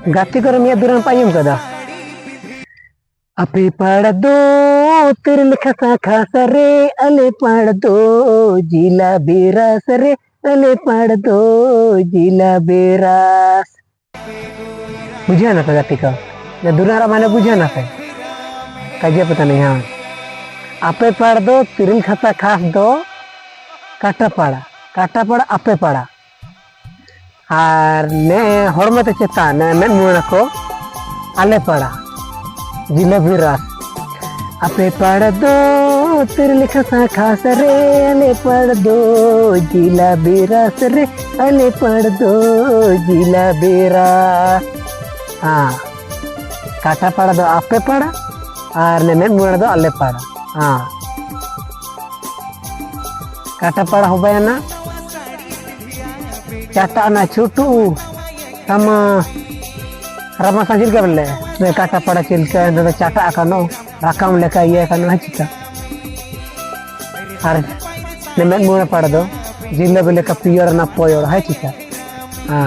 गाती कर मिया दुरान पायम कदा अपे पड़ दो तिरल खसा खासा रे अले पड़ दो जिला बेरास रे अले पड़ दो जिला बेरास बुझा ना गाती का या दुरारा माने बुझा ना काजे पता नहीं हाँ आपे पड़ दो तिरल खसा खास दो काटा पड़ा आपे पड़ा और ने हरमते चेतान में मुना को आले पड़ा जिला बिरास आपे पड़ दो तिरल खसा खास रे अले पड़ दो जिला बिरास रे अले पड़ दो जिला बिरास हाँ काटा पड़ा दो आपे पड़ा और ने में मुना दो आले पड़ा हाँ काटा पड़ा हो गया ना चाटा ना छोटू sama rama sanjil ka belle me kata pada cilka na chata akano rakam leka iya kanu hachika ar ne men mo pada do jilla belle ka piyor na poyor hachika ha